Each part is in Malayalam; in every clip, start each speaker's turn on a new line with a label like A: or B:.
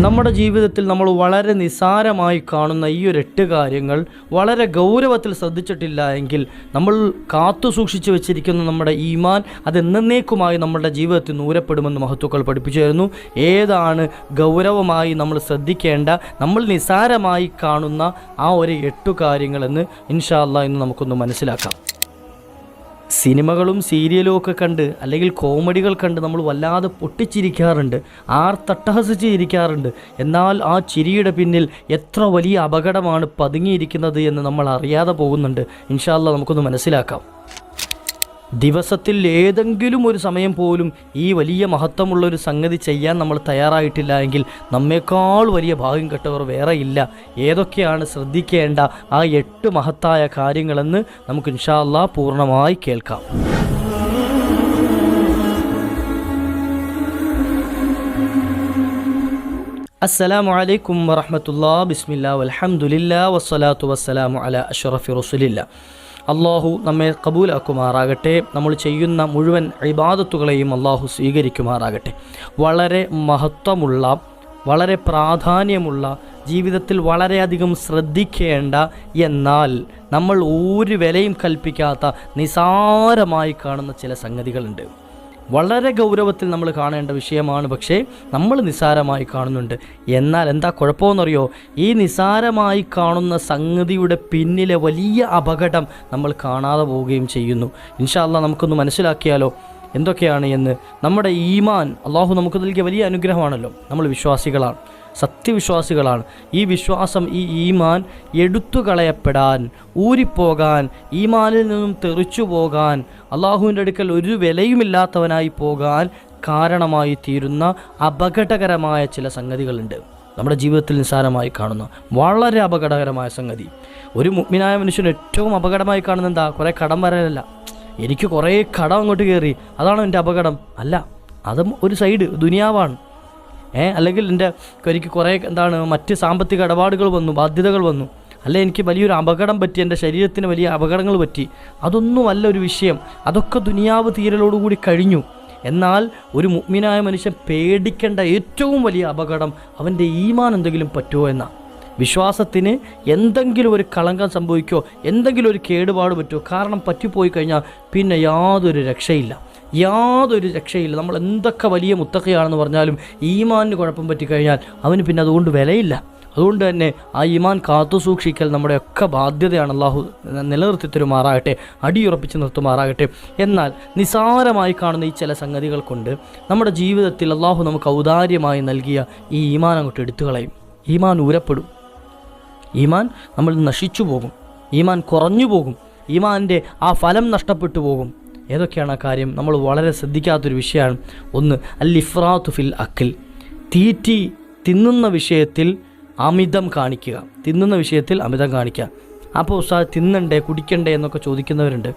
A: നമ്മുടെ ജീവിതത്തിൽ നമ്മൾ വളരെ നിസ്സാരമായി കാണുന്ന ഈ ഒരു 8 കാര്യങ്ങൾ വളരെ ഗൗരവത്തിൽ ശ്രദ്ധിച്ചിട്ടില്ല എങ്കിൽ നമ്മൾ കാത്തു സൂക്ഷിച്ചു വെച്ചിരിക്കുന്ന നമ്മുടെ ഈമാൻ അത് എന്നേക്കുമായി നമ്മുടെ ജീവിതത്തിൽ നൂരപ്പെടുമെന്ന് മഹത്തുക്കൾ പഠിപ്പിച്ചു തരുന്നു. ഏതാണ് ഗൗരവമായി നമ്മൾ ശ്രദ്ധിക്കേണ്ട, നമ്മൾ നിസ്സാരമായി കാണുന്ന ആ ഒരു 8 കാര്യങ്ങളെന്ന് ഇൻഷാ അല്ലാഹ് ഇന്ന് നമുക്കൊന്ന് മനസ്സിലാക്കാം. സിനിമകളും സീരിയലും ഒക്കെ കണ്ട് അല്ലെങ്കിൽ കോമഡികൾ കണ്ട് നമ്മൾ വല്ലാതെ പൊട്ടിച്ചിരിക്കാറുണ്ട്, ആർത്തട്ടഹസിച്ച് ഇരിക്കാറുണ്ട്. എന്നാൽ ആ ചിരിയുടെ പിന്നിൽ എത്ര വലിയ അപകടമാണ് പതുങ്ങിയിരിക്കുന്നത് എന്ന് നമ്മൾ അറിയാതെ പോകുന്നുണ്ട്. ഇൻഷാ അല്ലാഹ് നമുക്കൊന്ന് മനസ്സിലാക്കാം. ദിവസത്തിൽ ഏതെങ്കിലും ഒരു സമയം പോലും ഈ വലിയ മഹത്വമുള്ളൊരു സംഗതി ചെയ്യാൻ നമ്മൾ തയ്യാറായിട്ടില്ല എങ്കിൽ നമ്മേക്കാൾ വലിയ ഭാഗ്യം കെട്ടവർ വേറെ ഇല്ല. ഏതൊക്കെയാണ് ശ്രദ്ധിക്കേണ്ട ആ 8 മഹത്തായ കാര്യങ്ങളെന്ന് നമുക്ക് ഇൻഷാ അല്ലാഹ് പൂർണ്ണമായി കേൾക്കാം. അസ്സലാമു അലൈക്കും വറഹ്മത്തുള്ളാഹി. ബിസ്മില്ലാഹി വൽഹംദുലില്ലാഹി വസ്സലാത്തു വസ്സലാമു അലാ അഷ്റഫി റസൂലില്ലാഹ്. അള്ളാഹു നമ്മെ കബൂലാക്കുമാറാകട്ടെ. നമ്മൾ ചെയ്യുന്ന മുഴുവൻ ഇബാദത്തുകളെയും അള്ളാഹു സ്വീകരിക്കുമാറാകട്ടെ. വളരെ മഹത്വമുള്ള, വളരെ പ്രാധാന്യമുള്ള, ജീവിതത്തിൽ വളരെയധികം ശ്രദ്ധിക്കേണ്ട, എന്നാൽ നമ്മൾ ഒരു വിലയും കൽപ്പിക്കാത്ത നിസാരമായി കാണുന്ന ചില സംഗതികളുണ്ട്. വളരെ ഗൗരവത്തിൽ നമ്മൾ കാണേണ്ട വിഷയമാണ്, പക്ഷേ നമ്മൾ നിസ്സാരമായി കാണുന്നുണ്ട്. എന്നാൽ എന്താ കുഴപ്പമെന്നറിയോ? ഈ നിസ്സാരമായി കാണുന്ന സംഗതിയുടെ പിന്നിലെ വലിയ അപകടം നമ്മൾ കാണാതെ പോവുകയും ചെയ്യുന്നു. ഇൻഷാ അല്ലാഹ് നമുക്കൊന്ന് മനസ്സിലാക്കിയാലോ എന്തൊക്കെയാണ് എന്ന്. നമ്മുടെ ഈമാൻ അള്ളാഹു നമുക്ക് നൽകിയ വലിയ അനുഗ്രഹമാണല്ലോ. നമ്മൾ വിശ്വാസികളാണ്, സത്യവിശ്വാസികളാണ്. ഈ വിശ്വാസം, ഈ ഈമാൻ എടുത്തു കളയപ്പെടാൻ, ഊരിപ്പോകാൻ, ഈമാനിൽ നിന്നും തെറിച്ചു പോകാൻ, അള്ളാഹുവിൻ്റെ അടുക്കൽ ഒരു വിലയുമില്ലാത്തവനായി പോകാൻ കാരണമായി തീരുന്ന അപകടകരമായ ചില സംഗതികളുണ്ട്. നമ്മുടെ ജീവിതത്തിൽ നിസ്സാരമായി കാണുന്ന വളരെ അപകടകരമായ സംഗതി. ഒരു മുഅ്മിനായ മനുഷ്യന് ഏറ്റവും അപകടമായി കാണുന്നത് എന്താ? കുറേ കടം വരാനല്ല, എനിക്ക് കുറേ കടം അങ്ങോട്ട് കയറി, അതാണോ എൻ്റെ അപകടം? അല്ല, അതും ഒരു സൈഡ് ദുനിയാവാണ്. അല്ലെങ്കിൽ എനിക്ക് കുറേ മറ്റ് സാമ്പത്തിക ഇടപാടുകൾ വന്നു, ബാധ്യതകൾ വന്നു, അല്ലെ എനിക്ക് വലിയൊരു അപകടം പറ്റി, എൻ്റെ ശരീരത്തിന് വലിയ അപകടങ്ങൾ പറ്റി, അതൊന്നുമല്ല ഒരു വിഷയം. അതൊക്കെ ദുനിയാവ് തീരലോടുകൂടി കഴിഞ്ഞു. എന്നാൽ ഒരു മുഅ്മിനായ മനുഷ്യൻ പേടിക്കേണ്ട ഏറ്റവും വലിയ അപകടം അവൻ്റെ ഈമാൻ എന്തെങ്കിലും പറ്റുമോ എന്നാണ്. വിശ്വാസത്തിന് എന്തെങ്കിലും ഒരു കളങ്കം സംഭവിക്കോ, എന്തെങ്കിലും ഒരു കേടുപാട് പറ്റുമോ? കാരണം പറ്റിപ്പോയി കഴിഞ്ഞാൽ പിന്നെ യാതൊരു രക്ഷയില്ല. നമ്മൾ എന്തൊക്കെ വലിയ മുത്തഖിയാണെന്ന് പറഞ്ഞാലും ഈമാനിന് കുഴപ്പം പറ്റിക്കഴിഞ്ഞാൽ അവന് പിന്നെ അതുകൊണ്ട് വിലയില്ല. അതുകൊണ്ട് തന്നെ ആ ഈമാൻ കാത്തു സൂക്ഷിക്കൽ നമ്മുടെയൊക്കെ ബാധ്യതയാണ്. അള്ളാഹു നിലനിർത്തി തരുമാറാകട്ടെ, അടിയുറപ്പിച്ച് നിർത്തുമാറാകട്ടെ. എന്നാൽ നിസാരമായി കാണുന്ന ഈ ചില സംഗതികൾ കൊണ്ട് നമ്മുടെ ജീവിതത്തിൽ അള്ളാഹു നമുക്ക് ഔദാര്യമായി നൽകിയ ഈ ഈമാൻ അങ്ങോട്ട് എടുത്തു കളയും. ഈമാൻ ഊരപ്പെടും, ഈമാൻ നമ്മൾ നശിച്ചു പോകും, ഈമാൻ കുറഞ്ഞു പോകും, ഈമാൻ്റെ ആ ഫലം നഷ്ടപ്പെട്ടു പോകും. ഏതൊക്കെയാണ് ആ കാര്യം? നമ്മൾ വളരെ ശ്രദ്ധിക്കാത്തൊരു വിഷയമാണ്. ഒന്ന്, അൽ-ഇഫ്റാത്തു ഫിൽ അക്ൽ, തിന്നുന്ന വിഷയത്തിൽ അമിതം കാണിക്കുക. അപ്പോൾ ഉസ്താദ് തിന്നണ്ടേ കുടിക്കണ്ടേ എന്നൊക്കെ ചോദിക്കുന്നവരുണ്ട്.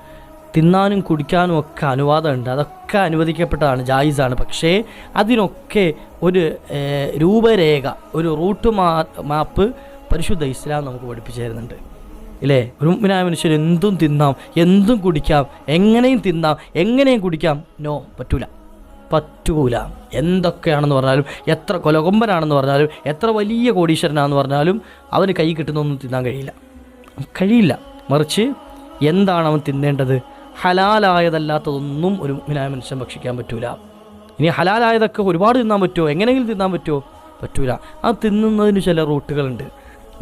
A: തിന്നാനും കുടിക്കാനും ഒക്കെ അനുവാദമുണ്ട്, അതൊക്കെ അനുവദിക്കപ്പെട്ടതാണ്, ജായിസാണ്. പക്ഷേ അതിനൊക്കെ ഒരു രൂപരേഖ, ഒരു റൂട്ട് മാപ്പ് പരിശുദ്ധ ഇസ്ലാം നമുക്ക് പഠിപ്പിച്ചു തരുന്നുണ്ട്, ഇല്ലേ? ഒരു മുഅ്മിനായ മനുഷ്യൻ എന്തും തിന്നാം, എന്തും കുടിക്കാം, എങ്ങനെയും തിന്നാം, എങ്ങനെയും കുടിക്കാം. നോ, പറ്റൂല. എന്തൊക്കെയാണെന്ന് പറഞ്ഞാലും, എത്ര കൊലകൊമ്പനാണെന്ന് പറഞ്ഞാലും, എത്ര വലിയ കോടീശ്വരനാണെന്ന് പറഞ്ഞാലും അവന് കൈ കിട്ടുന്നൊന്നും തിന്നാൻ കഴിയില്ല. മറിച്ച് എന്താണ് അവൻ തിന്നേണ്ടത്? ഹലാലായതല്ലാത്തതൊന്നും ഒരു മുഅ്മിനായ മനുഷ്യൻ ഭക്ഷിക്കാൻ പറ്റൂല. ഇനി ഹലാലായതൊക്കെ ഒരുപാട് തിന്നാൻ പറ്റുമോ? എങ്ങനെയെങ്കിലും തിന്നാൻ പറ്റുമോ? പറ്റൂല. ആ തിന്നുന്നതിന് ചില റൂട്ടുകളുണ്ട്.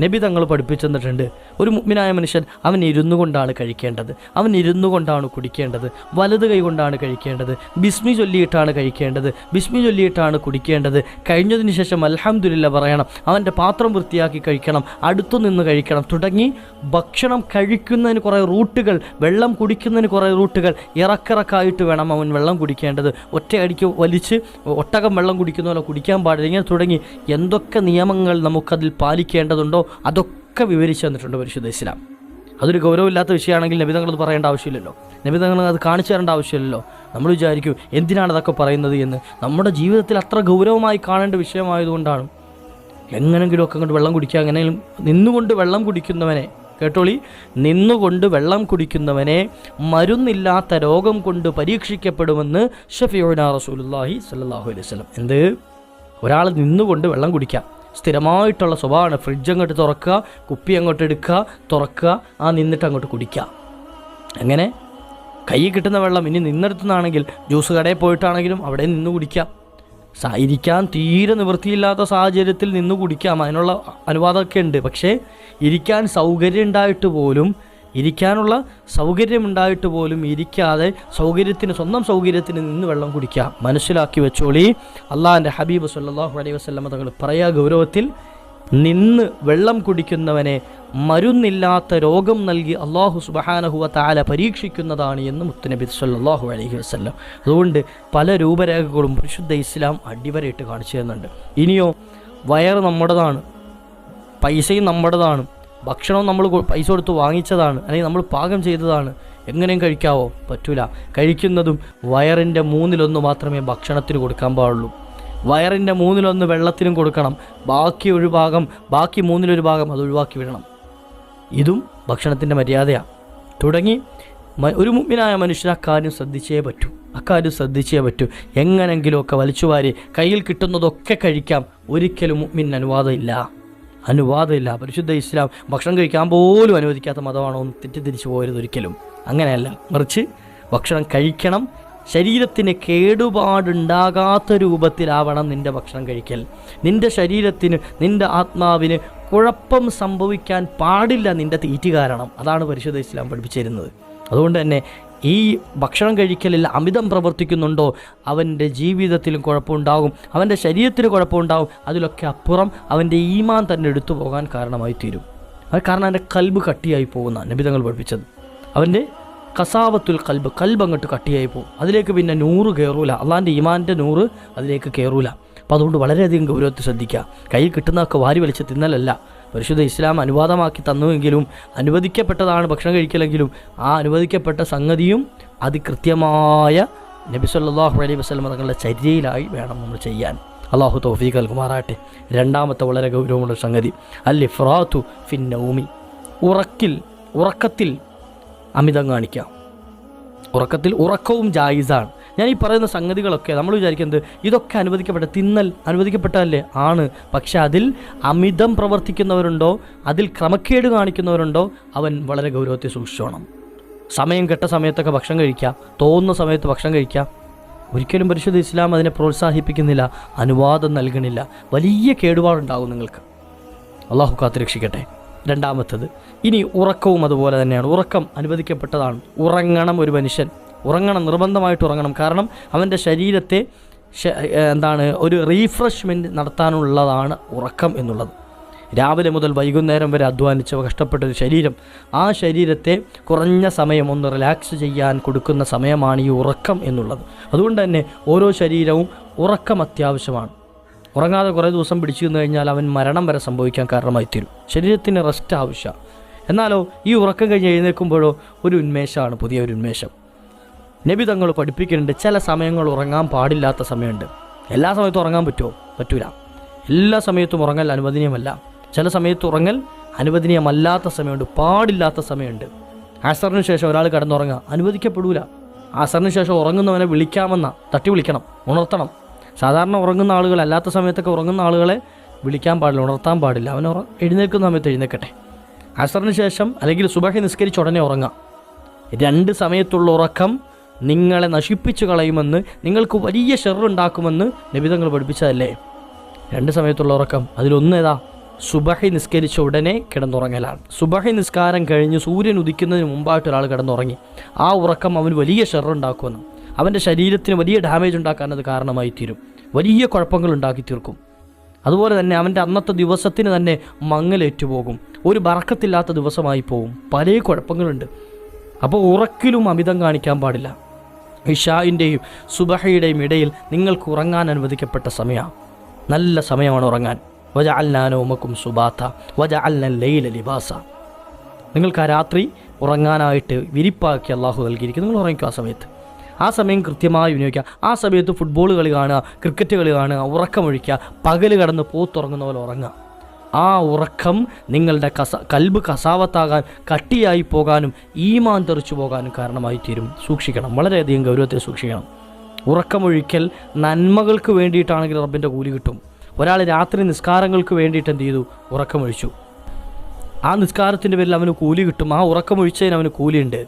A: നബി തങ്ങൾ പഠിപ്പിച്ചു തന്നിട്ടുണ്ട്. ഒരു മുഅ്മിനായ മനുഷ്യൻ അവൻ ഇരുന്നു കൊണ്ടാണ് കഴിക്കേണ്ടത്, അവൻ ഇരുന്നു കൊണ്ടാണ് കുടിക്കേണ്ടത്, വലത് കൈ കൊണ്ടാണ് കഴിക്കേണ്ടത്, ബിസ്മി ചൊല്ലിയിട്ടാണ് കഴിക്കേണ്ടത്, ബിസ്മി ചൊല്ലിയിട്ടാണ് കുടിക്കേണ്ടത്. കഴിഞ്ഞതിന് ശേഷം അൽഹംദുലില്ലാ പറയണം, അവൻ്റെ പാത്രം വൃത്തിയാക്കി കഴിക്കണം, അടുത്തു നിന്ന് കഴിക്കണം, തുടങ്ങി ഭക്ഷണം കഴിക്കുന്നതിന് കുറേ റൂട്ടുകൾ, വെള്ളം കുടിക്കുന്നതിന് കുറേ റൂട്ടുകൾ, ഇറക്കിറക്കായിട്ട് വേണം അവൻ വെള്ളം കുടിക്കേണ്ടത്. ഒറ്റയടിക്ക് വലിച്ച് ഒട്ടകം വെള്ളം കുടിക്കുന്ന പോലെ കുടിക്കാൻ പാടില്ല. ഇങ്ങനെ തുടങ്ങി എന്തൊക്കെ നിയമങ്ങൾ നമുക്കതിൽ പാലിക്കേണ്ടതുണ്ടോ അതൊക്കെ വിവരിച്ചു തന്നിട്ടുണ്ട് പരിശുദ്ധ ഇസ്ലാം. അതൊരു ഗൗരവമില്ലാത്ത വിഷയമാണെങ്കിൽ നബി തങ്ങൾ അത് പറയേണ്ട ആവശ്യമില്ലല്ലോ, നബി തങ്ങൾ അത് കാണിച്ചു തരേണ്ട ആവശ്യമില്ലല്ലോ. നമ്മൾ വിചാരിക്കും എന്തിനാണ് അതൊക്കെ പറയുന്നത് എന്ന്. നമ്മുടെ ജീവിതത്തിൽ അത്ര ഗൗരവമായി കാണേണ്ട വിഷയമായതുകൊണ്ടാണ്. എങ്ങനെങ്കിലുമൊക്കെ അങ്ങോട്ട് വെള്ളം കുടിക്കുക, എങ്ങനെയും നിന്നുകൊണ്ട് വെള്ളം കുടിക്കുന്നവനെ കേട്ടോളി, നിന്നുകൊണ്ട് വെള്ളം കുടിക്കുന്നവനെ മരുന്നില്ലാത്ത രോഗം കൊണ്ട് പരീക്ഷിക്കപ്പെടുമെന്ന് ഷഫീഉനാ റസൂലുള്ളാഹി സ്വല്ലല്ലാഹു അലൈഹി വസല്ലം. എന്ത് ഒരാൾ നിന്നുകൊണ്ട് വെള്ളം കുടിക്കുക സ്ഥിരമായിട്ടുള്ള സ്വഭാവമാണ്. ഫ്രിഡ്ജ് അങ്ങോട്ട് തുറക്കുക, കുപ്പി അങ്ങോട്ട് എടുക്കുക, തുറക്കുക, ആ നിന്നിട്ട് അങ്ങോട്ട് കുടിക്കുക. അങ്ങനെ കൈ കിട്ടുന്ന വെള്ളം ഇനി നിന്നെടുത്തുനിന്നാണെങ്കിൽ ജ്യൂസ് കടയിൽ പോയിട്ടാണെങ്കിലും അവിടെ നിന്ന് കുടിക്കാം. ഇരിക്കാൻ തീരെ നിവൃത്തിയില്ലാത്ത സാഹചര്യത്തിൽ നിന്ന് കുടിക്കാം, അതിനുള്ള അനുവാദമൊക്കെ ഉണ്ട്. പക്ഷേ ഇരിക്കാനുള്ള സൗകര്യമുണ്ടായിട്ട് പോലും ഇരിക്കാതെ സ്വന്തം സൗകര്യത്തിന് നിന്ന് വെള്ളം കുടിക്കുക. മനസ്സിലാക്കി വെച്ചോളി, അള്ളാഹിൻ്റെ ഹബീബ് സല്ലല്ലാഹു അലൈഹി വസല്ലം തങ്ങൾ പറയാ ഗൗരവത്തിൽ, നിന്ന് വെള്ളം കുടിക്കുന്നവനെ മരുന്നില്ലാത്ത രോഗം നൽകി അള്ളാഹു സുബ്ഹാനഹു വ തആല പരീക്ഷിക്കുന്നതാണ് എന്ന് മുത്തുനബി സല്ലല്ലാഹു അലൈഹി വസല്ലം. അതുകൊണ്ട് പല രൂപരേഖകളും പരിശുദ്ധ ഇസ്ലാം അടിവരയിട്ട് കാണിച്ചു തരുന്നുണ്ട്. ഇനിയോ വയറ് നമ്മുടേതാണ്, പൈസയും നമ്മുടേതാണ്, ഭക്ഷണവും നമ്മൾ പൈസ കൊടുത്ത് വാങ്ങിച്ചതാണ്, അല്ലെങ്കിൽ നമ്മൾ പാകം ചെയ്തതാണ്, എങ്ങനെയും കഴിക്കാവോ? പറ്റൂല. കഴിക്കുന്നതും വയറിൻ്റെ 1/3 മാത്രമേ ഭക്ഷണത്തിന് കൊടുക്കാൻ പാടുള്ളൂ. വയറിൻ്റെ 1/3 വെള്ളത്തിനും കൊടുക്കണം. ബാക്കി 1/3 ഭാഗം അത് ഒഴിവാക്കി വിടണം. ഇതും ഭക്ഷണത്തിൻ്റെ മര്യാദയാണ്. തുടങ്ങി ഒരു മുഅ്മിനായ മനുഷ്യൻ അക്കാര്യം ശ്രദ്ധിച്ചേ പറ്റൂ. എങ്ങനെങ്കിലുമൊക്കെ വലിച്ചുവാരി കയ്യിൽ കിട്ടുന്നതൊക്കെ കഴിക്കാം. ഒരിക്കലും മുഅ്മിന് അനുവാദമില്ല. പരിശുദ്ധ ഇസ്ലാം ഭക്ഷണം കഴിക്കാൻ പോലും അനുവദിക്കാത്ത മതമാണോ എന്ന് തെറ്റിദ്ധരിച്ചു പോയത് ഒരിക്കലും അങ്ങനെയല്ല. മറിച്ച് ഭക്ഷണം കഴിക്കണം, ശരീരത്തിന് കേടുപാടുണ്ടാകാത്ത രൂപത്തിലാവണം നിൻ്റെ ഭക്ഷണം കഴിക്കൽ. നിൻ്റെ ശരീരത്തിന്, നിൻ്റെ ആത്മാവിന് കുഴപ്പം സംഭവിക്കാൻ പാടില്ല നിൻ്റെ തീറ്റി കാരണം. അതാണ് പരിശുദ്ധ ഇസ്ലാം പഠിപ്പിച്ചിരുന്നത്. അതുകൊണ്ട് തന്നെ ഈ ഭക്ഷണം കഴിക്കലിൽ അമിതം പ്രവർത്തിക്കുന്നുണ്ടോ അവൻ്റെ ജീവിതത്തിലും കുഴപ്പമുണ്ടാകും, അവൻ്റെ ശരീരത്തിന് കുഴപ്പമുണ്ടാകും. അതിലൊക്കെ അപ്പുറം അവൻ്റെ ഈമാൻ തന്നെ എടുത്തു പോകാൻ കാരണമായി തീരും. അത് കാരണം അവൻ്റെ കൽബ് കട്ടിയായി പോകുന്ന നബി തങ്ങൾ പഠിപ്പിച്ചത്. അവൻ്റെ കസാവത്തുൽ കൽബ് അങ്ങോട്ട് കട്ടിയായി പോകും. അതിലേക്ക് പിന്നെ നൂറ് കയറൂല, അള്ളാൻ്റെ ഈമാൻ്റെ നൂറ് അതിലേക്ക് കയറൂല. അപ്പോൾ അതുകൊണ്ട് വളരെയധികം ഗൗരവത്തിൽ ശ്രദ്ധിക്കുക. കയ്യിൽ കിട്ടുന്നതൊക്കെ വാരി വലിച്ച് തിന്നലല്ല. പരിശുദ്ധ ഇസ്ലാം അനുവാദമാക്കി തന്നുവെങ്കിലും, അനുവദിക്കപ്പെട്ടതാണ് ഭക്ഷണം കഴിക്കലെങ്കിലും, ആ അനുവദിക്കപ്പെട്ട സംഗതിയും അത് കൃത്യമായ നബി സല്ലല്ലാഹു അലൈഹി വസല്ലം തങ്ങളുടെ ചര്യയിലായി വേണം നമ്മൾ ചെയ്യാൻ. അള്ളാഹു തൗഫീഖ് നൽകുമാറാട്ടെ. രണ്ടാമത്തെ വളരെ ഗൗരവമുള്ള സംഗതി അൽ ഇഫ്റാത്തു ഫിൻ നൗമി, ഉറക്കത്തിൽ അമിതം കാണിക്കാം. ഉറക്കവും ജായിസാണ്. ഞാൻ ഈ പറയുന്ന സംഗതികളൊക്കെ നമ്മൾ വിചാരിക്കുന്നത് ഇതൊക്കെ തിന്നൽ അനുവദിക്കപ്പെട്ടതല്ലേ? ആണ്. പക്ഷെ അതിൽ അമിതം പ്രവർത്തിക്കുന്നവരുണ്ടോ, അതിൽ ക്രമക്കേട് കാണിക്കുന്നവരുണ്ടോ, അവൻ വളരെ ഗൗരവത്തെ സൂക്ഷിച്ചോണം. സമയം കെട്ട സമയത്തൊക്കെ ഭക്ഷണം കഴിക്കുക, തോന്നുന്ന സമയത്ത് ഭക്ഷണം കഴിക്കുക. ഒരിക്കലും പരിശുദ്ധ ഇസ്ലാം അതിനെ പ്രോത്സാഹിപ്പിക്കുന്നില്ല, അനുവാദം നൽകണില്ല. വലിയ കേടുപാടുണ്ടാകും നിങ്ങൾക്ക്. അള്ളാഹു കാത്തുരക്ഷിക്കട്ടെ. രണ്ടാമത്തത് ഇനി ഉറക്കവും അതുപോലെ തന്നെയാണ്. ഉറക്കം അനുവദിക്കപ്പെട്ടതാണ്. ഒരു മനുഷ്യൻ ഉറങ്ങണം, നിർബന്ധമായിട്ട് ഉറങ്ങണം. കാരണം അവൻ്റെ ശരീരത്തെ ഒരു റീഫ്രഷ്മെൻറ്റ് നടത്താനുള്ളതാണ് ഉറക്കം എന്നുള്ളത്. രാവിലെ മുതൽ വൈകുന്നേരം വരെ അധ്വാനിച്ച കഷ്ടപ്പെട്ടൊരു ശരീരം, ആ ശരീരത്തെ കുറഞ്ഞ സമയം ഒന്ന് റിലാക്സ് ചെയ്യാൻ കൊടുക്കുന്ന സമയമാണ് ഈ ഉറക്കം എന്നുള്ളത്. അതുകൊണ്ട് തന്നെ ഓരോ ശരീരവും ഉറക്കം അത്യാവശ്യമാണ്. ഉറങ്ങാതെ കുറേ ദിവസം പിടിച്ചു നിന്ന് കഴിഞ്ഞാൽ അവൻ മരണം വരെ സംഭവിക്കാൻ കാരണമായി തീരും. ശരീരത്തിന് റെസ്റ്റ് ആവശ്യമാണ്. എന്നാലോ ഈ ഉറക്കം കഴിഞ്ഞ് എഴുന്നേൽക്കുമ്പോഴോ ഒരു ഉന്മേഷമാണ്, പുതിയൊരു ഉന്മേഷം. നബി തങ്ങൾ പഠിപ്പിക്കുന്നുണ്ട്, ചില സമയങ്ങൾ ഉറങ്ങാൻ പാടില്ലാത്ത സമയമുണ്ട്. എല്ലാ സമയത്തും ഉറങ്ങാൻ പറ്റുമോ? പറ്റൂല. എല്ലാ സമയത്തും ഉറങ്ങൽ അനുവദനീയമല്ല. ചില സമയത്ത് ഉറങ്ങൽ അനുവദനീയമല്ലാത്ത സമയമുണ്ട്, പാടില്ലാത്ത സമയമുണ്ട്. അസറിന് ശേഷം ഒരാൾ കിടന്നുറങ്ങുക അനുവദിക്കപ്പെടൂല. അസറിന് ശേഷം ഉറങ്ങുന്നവനെ തട്ടി വിളിക്കണം, ഉണർത്തണം. സാധാരണ ഉറങ്ങുന്ന ആളുകൾ, അല്ലാത്ത സമയത്തൊക്കെ ഉറങ്ങുന്ന ആളുകളെ വിളിക്കാൻ പാടില്ല, ഉണർത്താൻ പാടില്ല. അവൻ എഴുന്നേൽക്കുന്ന സമയത്ത് എഴുന്നേൽക്കട്ടെ. അസറിന് ശേഷം അല്ലെങ്കിൽ സുബഹി നിസ്കരിച്ച് ഉടനെ ഉറങ്ങാം. 2 സമയത്തുള്ള ഉറക്കം നിങ്ങളെ നശിപ്പിച്ചു കളയുമെന്ന്, നിങ്ങൾക്ക് വലിയ ഷർറുണ്ടാക്കുമെന്ന് നബി തങ്ങൾ പഠിപ്പിച്ചതല്ലേ? 2 സമയത്തുള്ള ഉറക്കം, അതിലൊന്നേതാ? സുബഹി നിസ്കരിച്ച ഉടനെ കിടന്നുറങ്ങലാണ്. സുബഹി നിസ്കാരം കഴിഞ്ഞ് സൂര്യൻ ഉദിക്കുന്നതിന് മുമ്പായിട്ട് ഒരാൾ കിടന്നുറങ്ങി, ആ ഉറക്കം അവന് വലിയ ഷർറുണ്ടാക്കുമെന്ന്, അവൻ്റെ ശരീരത്തിന് വലിയ ഡാമേജ് ഉണ്ടാക്കാൻ അത് കാരണമായി തീരും, വലിയ കുഴപ്പങ്ങൾ ഉണ്ടാക്കി തീർക്കും. അതുപോലെ തന്നെ അവൻ്റെ അന്നത്തെ ദിവസത്തിന് തന്നെ മങ്ങലേറ്റുപോകും, ഒരു ബറക്കത്തില്ലാത്ത ദിവസമായി പോകും. പല കുഴപ്പങ്ങളുണ്ട്. അപ്പോൾ ഉറക്കിലും അമിതം കാണിക്കാൻ പാടില്ല. ഇശാഇൻ്റെയും സുബഹയുടെയും ഇടയിൽ നിങ്ങൾക്ക് ഉറങ്ങാൻ അനുവദിക്കപ്പെട്ട സമയമാണ്, നല്ല സമയമാണ് ഉറങ്ങാൻ. വജഅൽനാ നൗമക്കും സുബാത വജഅൽനൽ ലൈല ലിബാസ. നിങ്ങൾക്ക് ആ രാത്രി ഉറങ്ങാനായിട്ട് വിരിപ്പാക്കി അള്ളാഹു നൽകിയിരിക്കും. നിങ്ങൾ ഉറങ്ങിക്കും ആ സമയം കൃത്യമായി വിനിയോഗിക്കുക. ആ സമയത്ത് ഫുട്ബോൾ കളി കാണുക, ക്രിക്കറ്റ് കളി കാണുക, ഉറക്കമൊഴിക്കുക, പകൽ കടന്ന് പോത്തുറങ്ങുന്ന പോലെ ഉറങ്ങുക. ആ ഉറക്കം നിങ്ങളുടെ കൽബ് കസാവത്താകാൻ, കട്ടിയായി പോകാനും ഈമാൻ തെറിച്ചു പോകാനും കാരണമായി തീരും. സൂക്ഷിക്കണം, വളരെയധികം ഗൗരവത്തിൽ സൂക്ഷിക്കണം. ഉറക്കമൊഴിക്കൽ നന്മകൾക്ക് വേണ്ടിയിട്ടാണെങ്കിൽ റബ്ബിൻ്റെ കൂലി കിട്ടും. ഒരാൾ രാത്രി നിസ്കാരങ്ങൾക്ക് വേണ്ടിയിട്ട് എന്ത് ചെയ്തു? ഉറക്കമൊഴിച്ചു. ആ നിസ്കാരത്തിൻ്റെ പേരിൽ അവന് കൂലി കിട്ടും, ആ ഉറക്കമൊഴിച്ചതിന് അവന് കൂലിയുണ്ട്.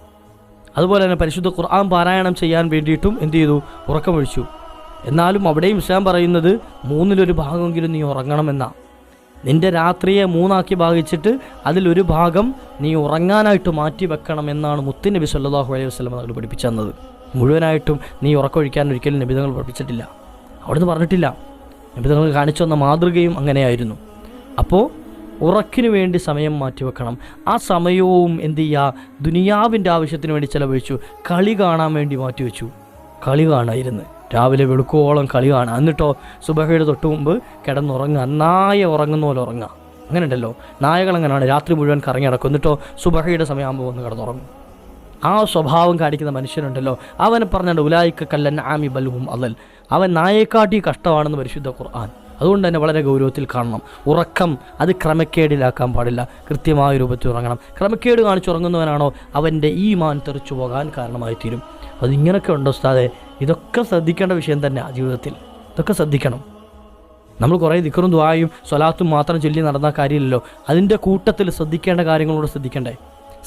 A: അതുപോലെ തന്നെ പരിശുദ്ധ ഖുർആൻ പാരായണം ചെയ്യാൻ വേണ്ടിയിട്ടും എന്ത് ചെയ്തു? ഉറക്കമൊഴിച്ചു. എന്നാലും അവിടെയും ഇസ്ലാം പറയുന്നത് 1/3 ഭാഗമെങ്കിലും നീ ഉറങ്ങണമെന്നാണ്. നിൻ്റെ രാത്രിയെ 3 ഭാഗിച്ചിട്ട് അതിലൊരു ഭാഗം നീ ഉറങ്ങാനായിട്ട് മാറ്റി വെക്കണം എന്നാണ് മുത്തുനബി സല്ലല്ലാഹു അലൈഹി വസല്ലം തങ്ങൾ പഠിപ്പിച്ചു തന്നത്. മുഴുവനായിട്ടും നീ ഉറക്കമൊഴിക്കാൻ ഒരിക്കലും നബി തങ്ങൾ പഠിപ്പിച്ചിട്ടില്ല, അവിടുന്ന് പറഞ്ഞിട്ടില്ല. നബി തങ്ങൾ കാണിച്ചു തന്ന മാതൃകയും അങ്ങനെയായിരുന്നു. അപ്പോൾ ഉറക്കിന് വേണ്ടി സമയം മാറ്റിവെക്കണം. ആ സമയവും എന്ത് ചെയ്യുക? ദുനിയാവിൻ്റെ ആവശ്യത്തിന് വേണ്ടി ചിലവഴിച്ചു. കളി കാണാൻ വേണ്ടി മാറ്റിവെച്ചു. കളി കാണായിരുന്നു, രാവിലെ വെളുക്കോളം കളി കാണാം. എന്നിട്ടോ സുബഹയുടെ തൊട്ട് മുമ്പ് കിടന്നുറങ്ങുക, നായ ഉറങ്ങുന്ന പോലെ ഉറങ്ങുക. അങ്ങനെ ഉണ്ടല്ലോ, നായകൾ അങ്ങനെയാണ്, രാത്രി മുഴുവൻ കറങ്ങി നടക്കും, എന്നിട്ടോ സുബഹയുടെ സമയമാകുമ്പോൾ വന്ന് കിടന്നുറങ്ങും. ആ സ്വഭാവം കാണിക്കുന്ന മനുഷ്യനുണ്ടല്ലോ, അവനെ പറഞ്ഞിട്ട് ഉലായിക്ക കല്ലൻ ആമി ബൽഹും അലൽ, അവൻ നായേക്കാട്ടി കഷ്ടമാണെന്ന് പരിശുദ്ധ ഖുർആൻ. അതുകൊണ്ട് തന്നെ വളരെ ഗൗരവത്തിൽ കാണണം. ഉറക്കം അത് ക്രമക്കേടിലാക്കാൻ പാടില്ല, കൃത്യമായ രൂപത്തിൽ ഉറങ്ങണം. ക്രമക്കേട് കാണിച്ചുറങ്ങുന്നവനാണോ അവൻ്റെ ഈമാൻ തെറിച്ചു പോകാൻ കാരണമായി തീരും. അതിങ്ങനെയൊക്കെ ഉണ്ടോ ഉസ്താദേ? ഇതൊക്കെ ശ്രദ്ധിക്കേണ്ട വിഷയം തന്നെ ജീവിതത്തിൽ, ഇതൊക്കെ ശ്രദ്ധിക്കണം. നമ്മൾ കുറേ ദിക്റും ദുആയും സ്വലാത്തും മാത്രം ചൊല്ലി നടന്ന കാര്യമില്ലല്ലോ, അതിൻ്റെ കൂട്ടത്തിൽ ശ്രദ്ധിക്കേണ്ട കാര്യങ്ങളോട് ശ്രദ്ധിക്കണ്ടേ?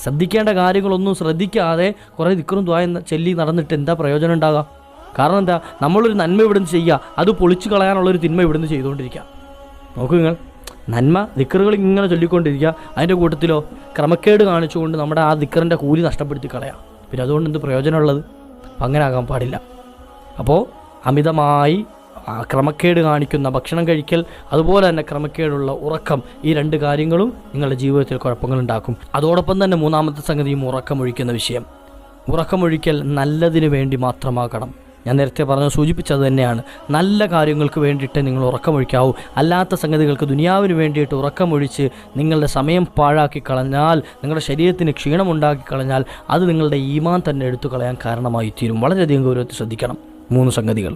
A: ശ്രദ്ധിക്കേണ്ട കാര്യങ്ങളൊന്നും ശ്രദ്ധിക്കാതെ കുറേ ദിക്റും ദുആയും ചൊല്ലി നടന്നിട്ട് എന്താ പ്രയോജനം ഉണ്ടാകുക? കാരണം എന്താ? നമ്മളൊരു നന്മ ഇവിടുന്ന് ചെയ്യുക, അത് പൊളിച്ചു കളയാനുള്ളൊരു തിന്മ ഇവിടുന്ന് ചെയ്തുകൊണ്ടിരിക്കുക. നോക്കൂ നിങ്ങൾ, നന്മ ദിക്റുകൾ ഇങ്ങനെ ചൊല്ലിക്കൊണ്ടിരിക്കുക, അതിൻ്റെ കൂട്ടത്തിലോ ക്രമക്കേട് കാണിച്ചുകൊണ്ട് നമ്മുടെ ആ ദിക്റിൻ്റെ കൂലി നഷ്ടപ്പെടുത്തി കളയാം. പിന്നെ അതുകൊണ്ട് എന്ത് പ്രയോജനമുള്ളത്? അപ്പം അങ്ങനെ ആകാൻ പാടില്ല. അപ്പോൾ അമിതമായി ക്രമക്കേട് കാണിക്കുന്ന ഭക്ഷണം കഴിക്കൽ, അതുപോലെ തന്നെ ക്രമക്കേടുള്ള ഉറക്കം, ഈ 2 കാര്യങ്ങളും നിങ്ങളുടെ ജീവിതത്തിൽ കുഴപ്പങ്ങളുണ്ടാക്കും. അതോടൊപ്പം തന്നെ 3ാമത്തെ സംഗതിയും ഉറക്കമൊഴിക്കുന്ന വിഷയം. ഉറക്കമൊഴിക്കൽ നല്ലതിന് വേണ്ടി മാത്രമാകണം. ഞാൻ നേരത്തെ സൂചിപ്പിച്ചത് തന്നെയാണ്. നല്ല കാര്യങ്ങൾക്ക് വേണ്ടിയിട്ട് നിങ്ങൾ ഉറക്കമൊഴിക്കാവൂ. അല്ലാത്ത സംഗതികൾക്ക്, ദുനിയാവിന് വേണ്ടിയിട്ട് ഉറക്കമൊഴിച്ച് നിങ്ങളുടെ സമയം പാഴാക്കി കളഞ്ഞാൽ, നിങ്ങളുടെ ശരീരത്തിന് ക്ഷീണമുണ്ടാക്കി കളഞ്ഞാൽ, അത് നിങ്ങളുടെ ഈമാൻ തന്നെ എടുത്തു കളയാൻ കാരണമായി തീരും. വളരെയധികം ഗൗരവത്തിൽ ശ്രദ്ധിക്കണം 3 സംഗതികൾ.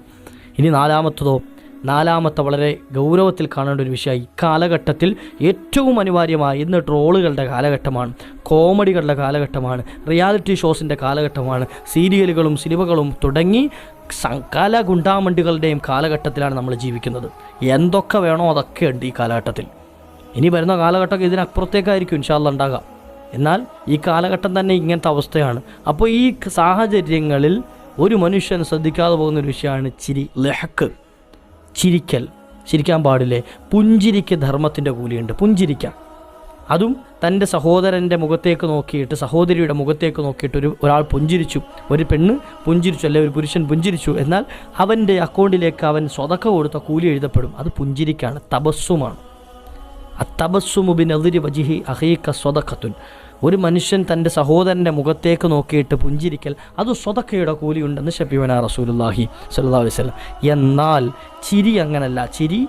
A: ഇനി 4ാമത്തെ വളരെ ഗൗരവത്തിൽ കാണേണ്ട ഒരു വിഷയം, ഇക്കാലഘട്ടത്തിൽ ഏറ്റവും അനിവാര്യമായ, ഇന്ന് ട്രോളുകളുടെ കാലഘട്ടമാണ്, കോമഡികളുടെ കാലഘട്ടമാണ്, റിയാലിറ്റി ഷോസിൻ്റെ കാലഘട്ടമാണ്, സീരിയലുകളും സിനിമകളും തുടങ്ങി സകല ഗുണ്ടാമണ്ടികളുടെയും കാലഘട്ടത്തിലാണ് നമ്മൾ ജീവിക്കുന്നത്. എന്തൊക്കെ വേണോ അതൊക്കെ ഉണ്ട് ഈ കാലഘട്ടത്തിൽ. ഇനി വരുന്ന കാലഘട്ടമൊക്കെ ഇതിനപ്പുറത്തേക്കായിരിക്കും ഇൻഷാ അല്ലാഹ് ഉണ്ടാകുക. എന്നാൽ ഈ കാലഘട്ടം തന്നെ ഇങ്ങനത്തെ അവസ്ഥയാണ്. അപ്പോൾ ഈ സാഹചര്യങ്ങളിൽ ഒരു മനുഷ്യൻ ശ്രദ്ധിക്കാതെ പോകുന്നൊരു വിഷയമാണ് ചിരി, ലഹക്ക്, ചിരിക്കൽ. ചിരിക്കാൻ പാടില്ലേ? പുഞ്ചിരിക്ക് ധർമ്മത്തിൻ്റെ കൂലിയുണ്ട്. പുഞ്ചിരിക്കാം, അതും തൻ്റെ സഹോദരൻ്റെ മുഖത്തേക്ക് നോക്കിയിട്ട്, സഹോദരിയുടെ മുഖത്തേക്ക് നോക്കിയിട്ട് ഒരാൾ പുഞ്ചിരിച്ചു, ഒരു പെണ്ണ് പുഞ്ചിരിച്ചു, അല്ലെ ഒരു പുരുഷൻ പുഞ്ചിരിച്ചു, എന്നാൽ അവൻ്റെ അക്കൗണ്ടിലേക്ക് അവൻ സ്വതക്ക കൊടുത്ത കൂലി എഴുതപ്പെടും. അത് പുഞ്ചിരിക്കാണ്, തബസ്സുമാണ്. അത്തബസ്സുമു ബിനദ്രി വജ്ഹി അഖീക സ്വദഖത്തുൻ. ഒരു മനുഷ്യൻ തൻ്റെ സഹോദരൻ്റെ മുഖത്തേക്ക് നോക്കിയിട്ട് പുഞ്ചിരിക്കൽ, അത് സ്വതക്കയുടെ കൂലിയുണ്ടെന്ന് ശഫീഉനാ റസൂലുള്ളാഹി സ്വല്ലല്ലാഹു അലൈഹി വസല്ലം. എന്നാൽ ചിരി അങ്ങനല്ല. ചിരി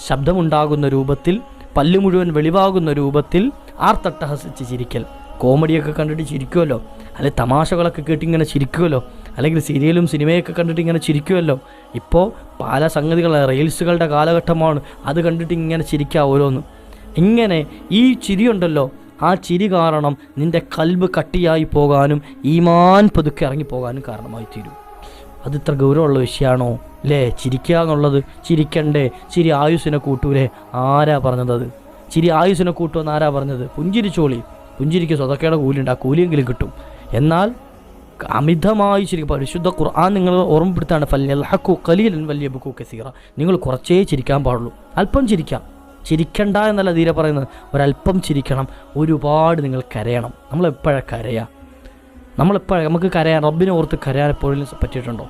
A: ശബ്ദമുണ്ടാകുന്ന രൂപത്തിൽ, പല്ല് മുഴുവൻ വെളിവാകുന്ന രൂപത്തിൽ ആർത്തട്ടഹസിച്ച് ചിരിക്കൽ. കോമഡിയൊക്കെ കണ്ടിട്ട് ചിരിക്കുമല്ലോ, അല്ലെങ്കിൽ തമാശകളൊക്കെ കേട്ടിങ്ങനെ ചിരിക്കുമല്ലോ, അല്ലെങ്കിൽ സീരിയലും സിനിമയൊക്കെ കണ്ടിട്ട് ഇങ്ങനെ ചിരിക്കുമല്ലോ. ഇപ്പോൾ പല സംഗതികൾ, റീൽസുകളുടെ കാലഘട്ടമാണ്, അത് കണ്ടിട്ട് ഇങ്ങനെ ചിരിക്കുക ഓരോന്ന്. ഇങ്ങനെ ഈ ചിരിയുണ്ടല്ലോ, ആ ചിരി കാരണം നിൻ്റെ കൽബ് കട്ടിയായി പോകാനും ഈമാൻ പതുക്കെ ഇറങ്ങിപ്പോകാനും കാരണമായി തീരും. അത് ഇത്ര ഗൗരവമുള്ള വിഷയമാണോ അല്ലേ? ചിരിക്കുക എന്നുള്ളത്. ചിരിക്കണ്ടേ? ചിരി ആയുസ്സിനെ കൂട്ടൂലേ? ആരാ പറഞ്ഞത്? ചിരി ആയുസ്സിനെ കൂട്ടുമെന്ന് ആരാ പറഞ്ഞത്? പുഞ്ചിരിച്ചോളി, പുഞ്ചിരിക്ക് സ്വതക്കയുടെ കൂലിയുണ്ട്, ആ കൂലിയെങ്കിലും കിട്ടും. എന്നാൽ അമിതമായി ചിരിക്കുക, പരിശുദ്ധ ഖുർആൻ നിങ്ങൾ ഓർമ്മപ്പെടുത്താണ്, ഫല്യൽഹഖു ഖലീലൻ വല്യബ്കു കസീറ. നിങ്ങൾ കുറച്ചേ ചിരിക്കാൻ പാടുള്ളൂ, അല്പം ചിരിക്കാം. ചിരിക്കണ്ട എന്നല്ല തീരെ പറയുന്നത്, ഒരല്പം ചിരിക്കണം. ഒരുപാട് നിങ്ങൾ കരയണം. നമ്മളെപ്പോഴാണ് കരയുക? നമുക്ക് കരയാൻ, റബ്ബിനെ ഓർത്ത് കരയാൻ എപ്പോഴും പറ്റിയിട്ടുണ്ടോ?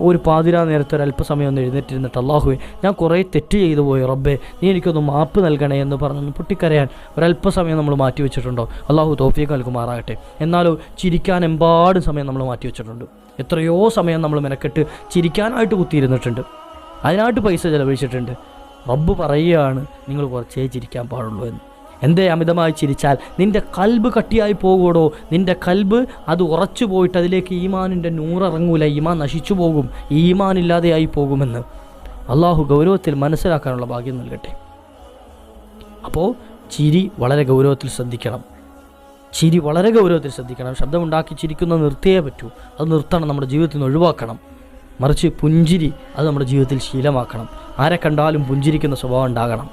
A: ഒരു പാതിരാ നേരത്തെ ഒരല്പസമയം ഒന്ന് എഴുന്നേറ്റിരുന്നിട്ട്, അള്ളാഹുവേ ഞാൻ കുറേ തെറ്റ് ചെയ്തു പോയി, റബ്ബേ നീ എനിക്കൊന്ന് മാപ്പ് നൽകണേ എന്ന് പറഞ്ഞൊന്ന് പൊട്ടിക്കരയാൻ ഒരല്പസമയം നമ്മൾ മാറ്റി വെച്ചിട്ടുണ്ടോ? അള്ളാഹു തൗഫീഖ് നൽകുമാറാകട്ടെ. എന്നാലോ ചിരിക്കാൻ എമ്പാടും സമയം നമ്മൾ മാറ്റി വെച്ചിട്ടുണ്ട്. എത്രയോ സമയം നമ്മൾ മെനക്കെട്ട് ചിരിക്കാനായിട്ട് കുത്തിയിരുന്നിട്ടുണ്ട്, അതിനായിട്ട് പൈസ ചിലവഴിച്ചിട്ടുണ്ട്. റബ്ബ് പറയുകയാണ് നിങ്ങൾ കുറച്ചേ ചിരിക്കാൻ പാടുള്ളൂ എന്ന്. എന്തേ അമിതമായി ചിരിച്ചാൽ നിൻ്റെ കൽബ് കട്ടിയായി പോകുമോ? നിൻ്റെ കൽബ് അത് ഉറച്ചു പോയിട്ട് അതിലേക്ക് ഈമാനിൻ്റെ നൂറിറങ്ങൂല, ഈമാൻ നശിച്ചു പോകും, ഈമാനില്ലാതെയായി പോകുമെന്ന് അള്ളാഹു ഗൗരവത്തിൽ മനസ്സിലാക്കാനുള്ള ഭാഗ്യം നൽകട്ടെ. അപ്പോൾ ചിരി വളരെ ഗൗരവത്തിൽ ശ്രദ്ധിക്കണം. ചിരി വളരെ ഗൗരവത്തിൽ ശ്രദ്ധിക്കണം. ശബ്ദമുണ്ടാക്കി ചിരിക്കുന്നത് നിർത്തിയേ പറ്റൂ. അത് നിർത്തണം, നമ്മുടെ ജീവിതത്തിൽ നിന്ന് ഒഴിവാക്കണം. മറിച്ച് പുഞ്ചിരി അത് നമ്മുടെ ജീവിതത്തിൽ ശീലമാക്കണം. ആരെ കണ്ടാലും പുഞ്ചിരിക്കുന്ന സ്വഭാവം ഉണ്ടാകണം.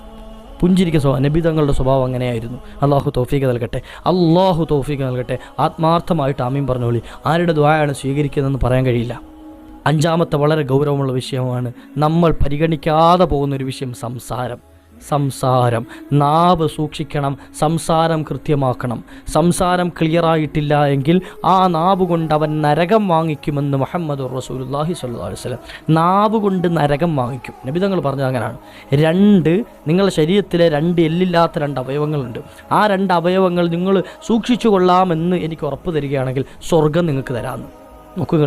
A: പുഞ്ചിരിക്കുന്ന സ്വഭാവം, നബി തങ്ങളുടെ സ്വഭാവം അങ്ങനെയായിരുന്നു. അള്ളാഹു തൗഫീഖ് നൽകട്ടെ, അള്ളാഹു തൗഫീഖ് നൽകട്ടെ. ആത്മാർത്ഥമായിട്ട് ആമീൻ പറഞ്ഞോളി. ആരുടെ ദുആയാണ് സ്വീകരിക്കുന്നതെന്ന് പറയാൻ കഴിയില്ല. അഞ്ചാമത്തെ വളരെ ഗൗരവമുള്ള വിഷയമാണ്, നമ്മൾ പരിഗണിക്കാതെ പോകുന്നൊരു വിഷയം സംസാരം. നാവ് സൂക്ഷിക്കണം, സംസാരം കൃത്യമാക്കണം. സംസാരം ക്ലിയറായിട്ടില്ല എങ്കിൽ ആ നാവ് കൊണ്ട് അവൻ നരകം വാങ്ങിക്കുമെന്ന് മുഹമ്മദ് റസൂലുള്ളാഹി സ്വല്ലല്ലാഹു അലൈഹി വസല്ലം. നാവ് കൊണ്ട് നരകം വാങ്ങിക്കും. നബി തങ്ങൾ പറഞ്ഞത് അങ്ങനെയാണ്. നിങ്ങളുടെ ശരീരത്തിലെ 2 എല്ലില്ലാത്ത 2 അവയവങ്ങളുണ്ട്. ആ 2 അവയവങ്ങൾ നിങ്ങൾ സൂക്ഷിച്ചു കൊള്ളാമെന്ന് എനിക്ക് ഉറപ്പ് തരികയാണെങ്കിൽ സ്വർഗം നിങ്ങൾക്ക് തരാമെന്ന്. നോക്കുക,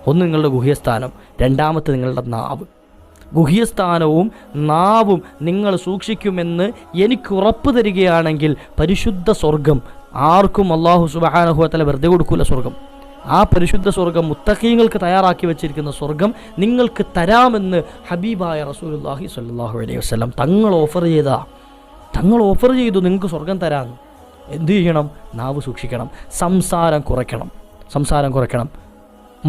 A: ഒന്ന് നിങ്ങളുടെ ഗുഹ്യസ്ഥാനം, രണ്ടാമത്തെ നിങ്ങളുടെ നാവ്. ഗുഹ്യസ്ഥാനവും നാവും നിങ്ങൾ സൂക്ഷിക്കുമെന്ന് എനിക്ക് ഉറപ്പ് തരികയാണെങ്കിൽ പരിശുദ്ധ സ്വർഗം ആർക്കും അല്ലാഹു സുബ്ഹാനഹു വ തആല വെറുതെ കൊടുക്കൂല. സ്വർഗം, ആ പരിശുദ്ധ സ്വർഗം, മുത്തഖീങ്ങൾക്ക് തയ്യാറാക്കി വെച്ചിരിക്കുന്ന സ്വർഗം നിങ്ങൾക്ക് തരാമെന്ന് ഹബീബായ റസൂലുള്ളാഹി സ്വല്ലല്ലാഹു അലൈഹി വസല്ലം തങ്ങൾ ഓഫർ ചെയ്തു നിങ്ങൾക്ക് സ്വർഗം തരാമെന്ന്. എന്തു ചെയ്യണം? നാവ് സൂക്ഷിക്കണം, സംസാരം കുറയ്ക്കണം.